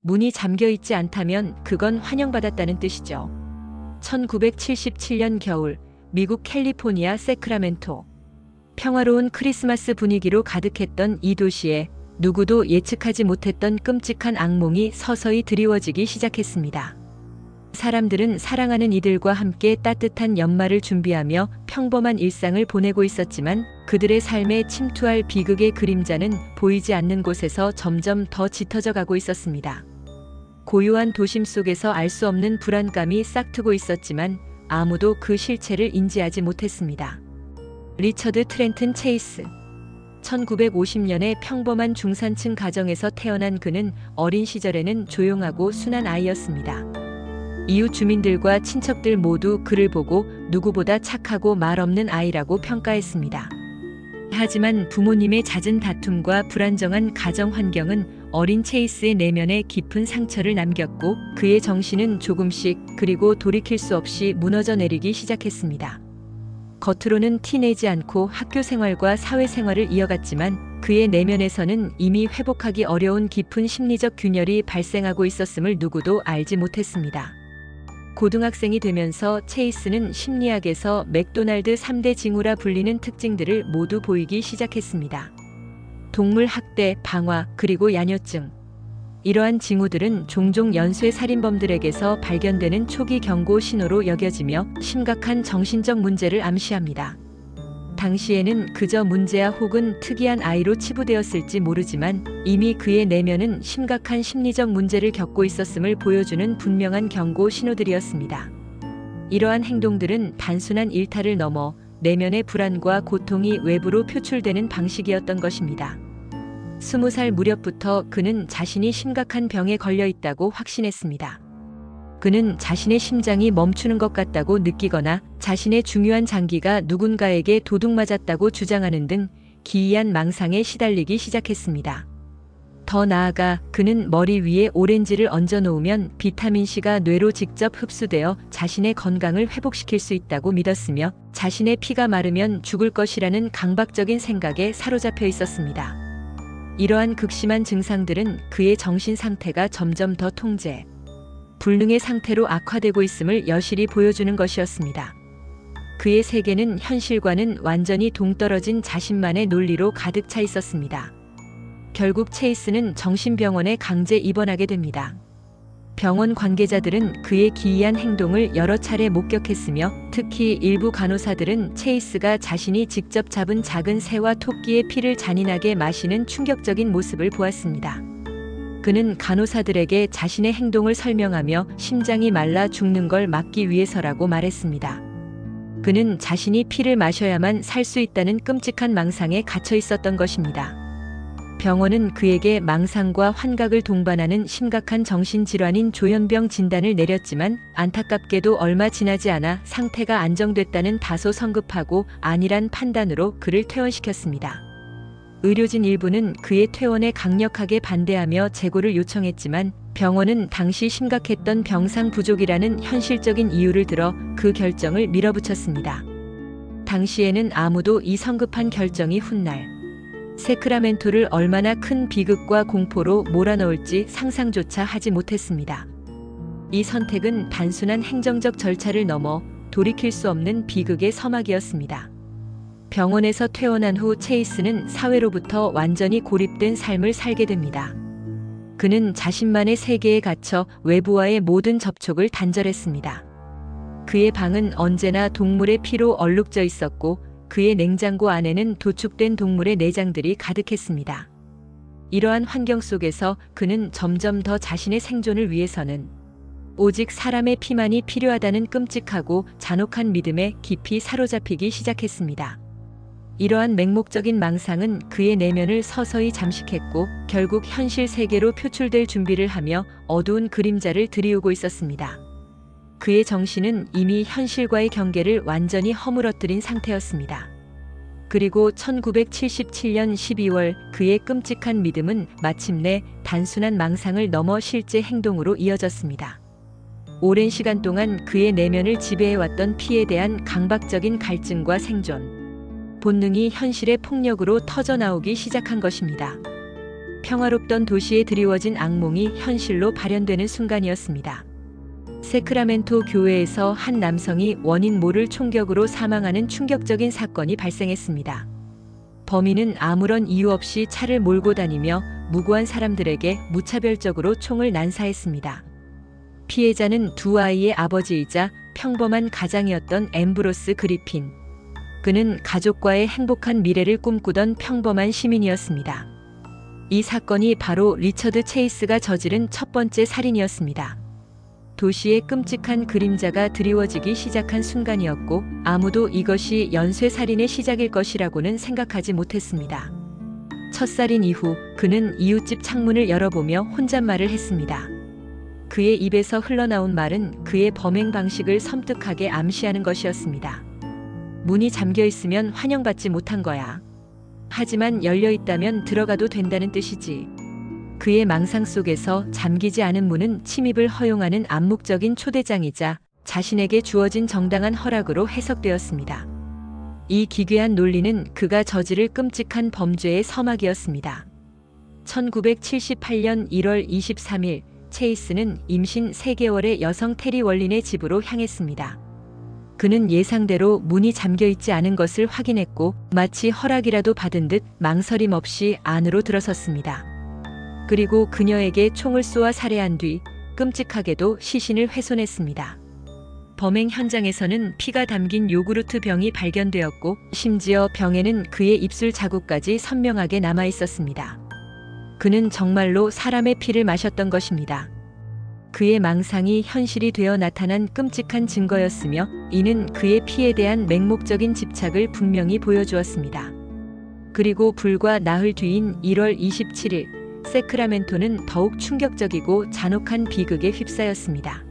문이 잠겨 있지 않다면 그건 환영받았다는 뜻이죠. 1977년 겨울, 미국 캘리포니아 세크라멘토. 평화로운 크리스마스 분위기로 가득했던 이 도시에 누구도 예측하지 못했던 끔찍한 악몽이 서서히 드리워지기 시작했습니다. 사람들은 사랑하는 이들과 함께 따뜻한 연말을 준비하며 평범한 일상을 보내고 있었지만 그들의 삶에 침투할 비극의 그림자는 보이지 않는 곳에서 점점 더 짙어져 가고 있었습니다. 고요한 도심 속에서 알 수 없는 불안감이 싹트고 있었지만 아무도 그 실체를 인지하지 못했습니다. 리처드 트렌튼 체이스. 1950년에 평범한 중산층 가정에서 태어난 그는 어린 시절에는 조용하고 순한 아이였습니다. 이웃 주민들과 친척들 모두 그를 보고 누구보다 착하고 말 없는 아이라고 평가했습니다. 하지만 부모님의 잦은 다툼과 불안정한 가정 환경은 어린 체이스의 내면에 깊은 상처를 남겼고 그의 정신은 조금씩 그리고 돌이킬 수 없이 무너져 내리기 시작했습니다. 겉으로는 티내지 않고 학교 생활과 사회생활을 이어갔지만 그의 내면에서는 이미 회복하기 어려운 깊은 심리적 균열이 발생하고 있었음을 누구도 알지 못했습니다. 고등학생이 되면서 체이스는 심리학에서 맥도날드 3대 징후라 불리는 특징들을 모두 보이기 시작했습니다. 동물 학대, 방화, 그리고 야뇨증. 이러한 징후들은 종종 연쇄 살인범들에게서 발견되는 초기 경고 신호로 여겨지며 심각한 정신적 문제를 암시합니다. 당시에는 그저 문제아 혹은 특이한 아이로 치부되었을지 모르지만 이미 그의 내면은 심각한 심리적 문제를 겪고 있었음을 보여주는 분명한 경고 신호들이었습니다. 이러한 행동들은 단순한 일탈을 넘어 내면의 불안과 고통이 외부로 표출되는 방식이었던 것입니다. 20살 무렵부터 그는 자신이 심각한 병에 걸려 있다고 확신했습니다. 그는 자신의 심장이 멈추는 것 같다고 느끼거나 자신의 중요한 장기가 누군가에게 도둑맞았다고 주장하는 등 기이한 망상에 시달리기 시작했습니다. 더 나아가 그는 머리 위에 오렌지를 얹어 놓으면 비타민C가 뇌로 직접 흡수되어 자신의 건강을 회복시킬 수 있다고 믿었으며 자신의 피가 마르면 죽을 것이라는 강박적인 생각에 사로잡혀 있었습니다. 이러한 극심한 증상들은 그의 정신 상태가 점점 더 통제, 불능의 상태로 악화되고 있음을 여실히 보여주는 것이었습니다. 그의 세계는 현실과는 완전히 동떨어진 자신만의 논리로 가득 차 있었습니다. 결국 체이스는 정신병원에 강제 입원하게 됩니다. 병원 관계자들은 그의 기이한 행동을 여러 차례 목격했으며 특히 일부 간호사들은 체이스가 자신이 직접 잡은 작은 새와 토끼의 피를 잔인하게 마시는 충격적인 모습을 보았습니다. 그는 간호사들에게 자신의 행동을 설명하며 심장이 말라 죽는 걸 막기 위해서라고 말했습니다. 그는 자신이 피를 마셔야만 살 수 있다는 끔찍한 망상에 갇혀 있었던 것입니다. 병원은 그에게 망상과 환각을 동반하는 심각한 정신질환인 조현병 진단을 내렸지만 안타깝게도 얼마 지나지 않아 상태가 안정됐다는 다소 성급하고 안일한 판단으로 그를 퇴원시켰습니다. 의료진 일부는 그의 퇴원에 강력하게 반대하며 재고를 요청했지만 병원은 당시 심각했던 병상 부족이라는 현실적인 이유를 들어 그 결정을 밀어붙였습니다. 당시에는 아무도 이 성급한 결정이 훗날 세크라멘토를 얼마나 큰 비극과 공포로 몰아넣을지 상상조차 하지 못했습니다. 이 선택은 단순한 행정적 절차를 넘어 돌이킬 수 없는 비극의 서막이었습니다. 병원에서 퇴원한 후 체이스는 사회로부터 완전히 고립된 삶을 살게 됩니다. 그는 자신만의 세계에 갇혀 외부와의 모든 접촉을 단절했습니다. 그의 방은 언제나 동물의 피로 얼룩져 있었고 그의 냉장고 안에는 도축된 동물의 내장들이 가득했습니다. 이러한 환경 속에서 그는 점점 더 자신의 생존을 위해서는 오직 사람의 피만이 필요하다는 끔찍하고 잔혹한 믿음에 깊이 사로잡히기 시작했습니다. 이러한 맹목적인 망상은 그의 내면을 서서히 잠식했고 결국 현실 세계로 표출될 준비를 하며 어두운 그림자를 드리우고 있었습니다. 그의 정신은 이미 현실과의 경계를 완전히 허물어뜨린 상태였습니다. 그리고 1977년 12월 그의 끔찍한 믿음은 마침내 단순한 망상을 넘어 실제 행동으로 이어졌습니다. 오랜 시간 동안 그의 내면을 지배해왔던 피에 대한 강박적인 갈증과 생존, 본능이 현실의 폭력으로 터져나오기 시작한 것입니다. 평화롭던 도시에 드리워진 악몽이 현실로 발현되는 순간이었습니다. 세크라멘토 교회에서 한 남성이 원인 모를 총격으로 사망하는 충격적인 사건이 발생했습니다. 범인은 아무런 이유 없이 차를 몰고 다니며 무고한 사람들에게 무차별적으로 총을 난사했습니다. 피해자는 두 아이의 아버지이자 평범한 가장이었던 앰브로스 그리핀. 그는 가족과의 행복한 미래를 꿈꾸던 평범한 시민이었습니다. 이 사건이 바로 리처드 체이스가 저지른 첫 번째 살인이었습니다. 도시의 끔찍한 그림자가 드리워지기 시작한 순간이었고 아무도 이것이 연쇄살인의 시작일 것이라고는 생각하지 못했습니다. 첫 살인 이후 그는 이웃집 창문을 열어보며 혼잣말을 했습니다. 그의 입에서 흘러나온 말은 그의 범행 방식을 섬뜩하게 암시하는 것이었습니다. 문이 잠겨 있으면 환영받지 못한 거야. 하지만 열려 있다면 들어가도 된다는 뜻이지. 그의 망상 속에서 잠기지 않은 문은 침입을 허용하는 암묵적인 초대장이자 자신에게 주어진 정당한 허락으로 해석되었습니다. 이 기괴한 논리는 그가 저지를 끔찍한 범죄의 서막이었습니다. 1978년 1월 23일 체이스는 임신 3개월의 여성 테리 월린의 집으로 향했습니다. 그는 예상대로 문이 잠겨 있지 않은 것을 확인했고 마치 허락이라도 받은 듯 망설임 없이 안으로 들어섰습니다. 그리고 그녀에게 총을 쏘아 살해한 뒤 끔찍하게도 시신을 훼손했습니다. 범행 현장에서는 피가 담긴 요구르트 병이 발견되었고 심지어 병에는 그의 입술 자국까지 선명하게 남아 있었습니다. 그는 정말로 사람의 피를 마셨던 것입니다. 그의 망상이 현실이 되어 나타난 끔찍한 증거였으며 이는 그의 피에 대한 맹목적인 집착을 분명히 보여주었습니다. 그리고 불과 나흘 뒤인 1월 27일 세크라멘토는 더욱 충격적이고 잔혹한 비극에 휩싸였습니다.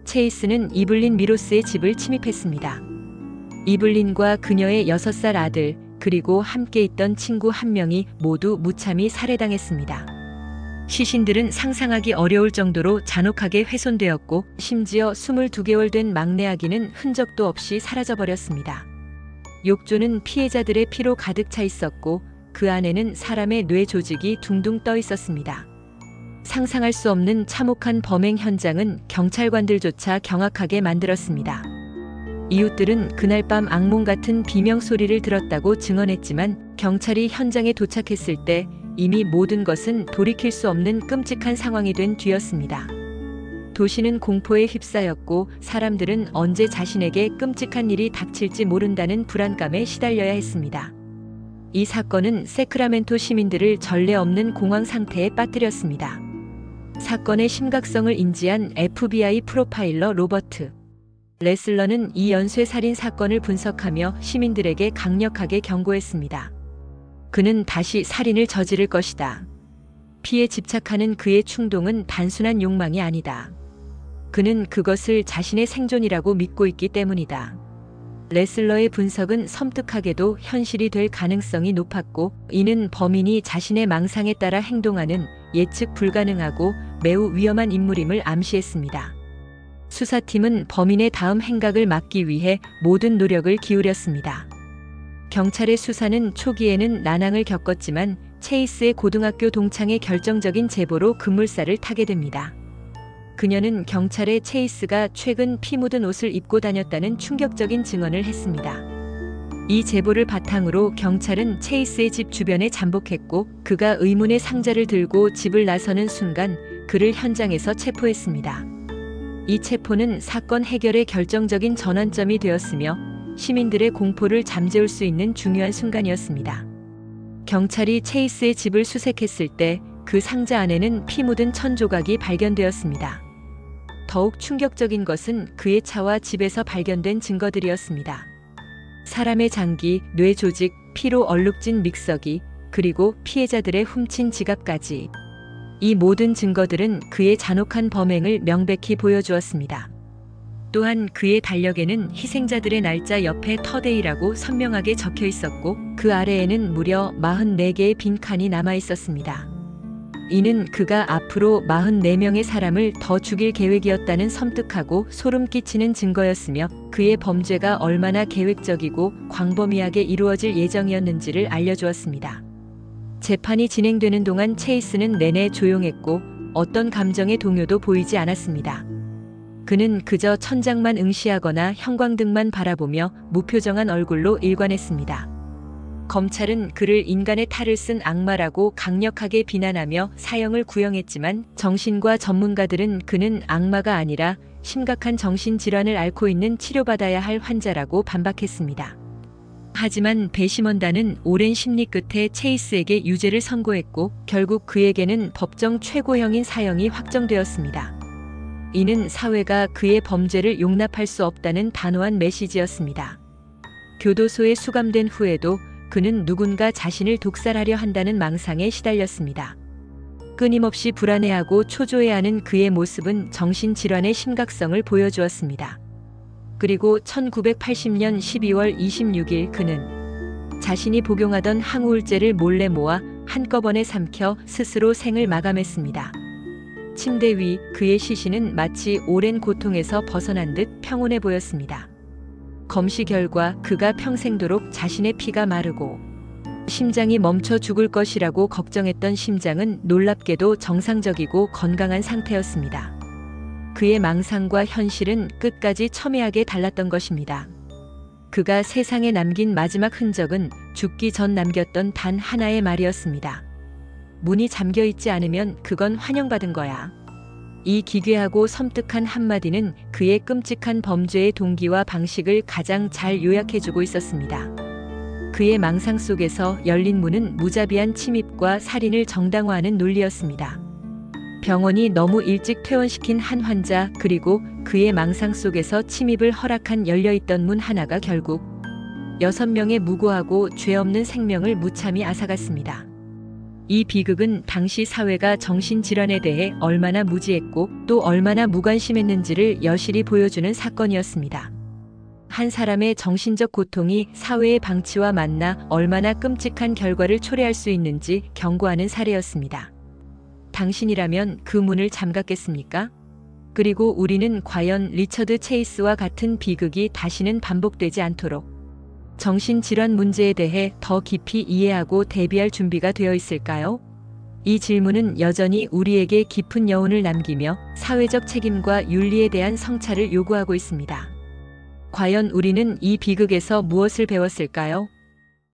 체이스는 이블린 미로스의 집을 침입했습니다. 이블린과 그녀의 6살 아들 그리고 함께 있던 친구 한 명이 모두 무참히 살해당했습니다. 시신들은 상상하기 어려울 정도로 잔혹하게 훼손되었고 심지어 22개월 된 막내 아기는 흔적도 없이 사라져버렸습니다. 욕조는 피해자들의 피로 가득 차 있었고 그 안에는 사람의 뇌 조직이 둥둥 떠 있었습니다. 상상할 수 없는 참혹한 범행 현장은 경찰관들조차 경악하게 만들었습니다. 이웃들은 그날 밤 악몽 같은 비명 소리를 들었다고 증언했지만 경찰이 현장에 도착했을 때 이미 모든 것은 돌이킬 수 없는 끔찍한 상황이 된 뒤였습니다. 도시는 공포에 휩싸였고 사람들은 언제 자신에게 끔찍한 일이 닥칠지 모른다는 불안감에 시달려야 했습니다. 이 사건은 세크라멘토 시민들을 전례 없는 공황 상태에 빠뜨렸습니다. 사건의 심각성을 인지한 FBI 프로파일러 로버트 레슬러는 이 연쇄살인 사건을 분석하며 시민들에게 강력하게 경고했습니다. 그는 다시 살인을 저지를 것이다. 피에 집착하는 그의 충동은 단순한 욕망이 아니다. 그는 그것을 자신의 생존이라고 믿고 있기 때문이다. 레슬러의 분석은 섬뜩하게도 현실이 될 가능성이 높았고 이는 범인이 자신의 망상에 따라 행동하는 예측 불가능하고 매우 위험한 인물임을 암시했습니다. 수사팀은 범인의 다음 행각을 막기 위해 모든 노력을 기울였습니다. 경찰의 수사는 초기에는 난항을 겪었지만 체이스의 고등학교 동창의 결정적인 제보로 급물살을 타게 됩니다. 그녀는 경찰에 체이스가 최근 피 묻은 옷을 입고 다녔다는 충격적인 증언을 했습니다. 이 제보를 바탕으로 경찰은 체이스의 집 주변에 잠복했고 그가 의문의 상자를 들고 집을 나서는 순간 그를 현장에서 체포했습니다. 이 체포는 사건 해결의 결정적인 전환점이 되었으며 시민들의 공포를 잠재울 수 있는 중요한 순간이었습니다. 경찰이 체이스의 집을 수색했을 때 그 상자 안에는 피 묻은 천 조각이 발견되었습니다. 더욱 충격적인 것은 그의 차와 집에서 발견된 증거들이었습니다. 사람의 장기, 뇌 조직, 피로 얼룩진 믹서기, 그리고 피해자들의 훔친 지갑까지. 이 모든 증거들은 그의 잔혹한 범행을 명백히 보여주었습니다. 또한 그의 달력에는 희생자들의 날짜 옆에 터데이라고 선명하게 적혀 있었고 그 아래에는 무려 44개의 빈칸이 남아 있었습니다. 이는 그가 앞으로 44명의 사람을 더 죽일 계획이었다는 섬뜩하고 소름 끼치는 증거였으며 그의 범죄가 얼마나 계획적이고 광범위하게 이루어질 예정이었는지를 알려주었습니다. 재판이 진행되는 동안 체이스는 내내 조용했고 어떤 감정의 동요도 보이지 않았습니다. 그는 그저 천장만 응시하거나 형광등만 바라보며 무표정한 얼굴로 일관했습니다. 검찰은 그를 인간의 탈을 쓴 악마라고 강력하게 비난하며 사형을 구형했지만 정신과 전문가들은 그는 악마가 아니라 심각한 정신질환을 앓고 있는 치료받아야 할 환자라고 반박했습니다. 하지만 배심원단은 오랜 심리 끝에 체이스에게 유죄를 선고했고 결국 그에게는 법정 최고형인 사형이 확정되었습니다. 이는 사회가 그의 범죄를 용납할 수 없다는 단호한 메시지였습니다. 교도소에 수감된 후에도 그는 누군가 자신을 독살하려 한다는 망상에 시달렸습니다. 끊임없이 불안해하고 초조해하는 그의 모습은 정신질환의 심각성을 보여주었습니다. 그리고 1980년 12월 26일 그는 자신이 복용하던 항우울제를 몰래 모아 한꺼번에 삼켜 스스로 생을 마감했습니다. 침대 위 그의 시신은 마치 오랜 고통에서 벗어난 듯 평온해 보였습니다. 검시 결과 그가 평생도록 자신의 피가 마르고 심장이 멈춰 죽을 것이라고 걱정했던 심장은 놀랍게도 정상적이고 건강한 상태였습니다. 그의 망상과 현실은 끝까지 첨예하게 달랐던 것입니다. 그가 세상에 남긴 마지막 흔적은 죽기 전 남겼던 단 하나의 말이었습니다. 문이 잠겨 있지 않으면 그건 환영받은 거야. 이 기괴하고 섬뜩한 한마디는 그의 끔찍한 범죄의 동기와 방식을 가장 잘 요약해주고 있었습니다. 그의 망상 속에서 열린 문은 무자비한 침입과 살인을 정당화하는 논리였습니다. 병원이 너무 일찍 퇴원시킨 한 환자 그리고 그의 망상 속에서 침입을 허락한 열려있던 문 하나가 결국 6명의 무고하고 죄 없는 생명을 무참히 앗아갔습니다. 이 비극은 당시 사회가 정신질환에 대해 얼마나 무지했고 또 얼마나 무관심했는지를 여실히 보여주는 사건이었습니다. 한 사람의 정신적 고통이 사회의 방치와 만나 얼마나 끔찍한 결과를 초래할 수 있는지 경고하는 사례였습니다. 당신이라면 그 문을 잠갔겠습니까? 그리고 우리는 과연 리처드 체이스와 같은 비극이 다시는 반복되지 않도록 정신질환 문제에 대해 더 깊이 이해하고 대비할 준비가 되어 있을까요? 이 질문은 여전히 우리에게 깊은 여운을 남기며 사회적 책임과 윤리에 대한 성찰을 요구하고 있습니다. 과연 우리는 이 비극에서 무엇을 배웠을까요?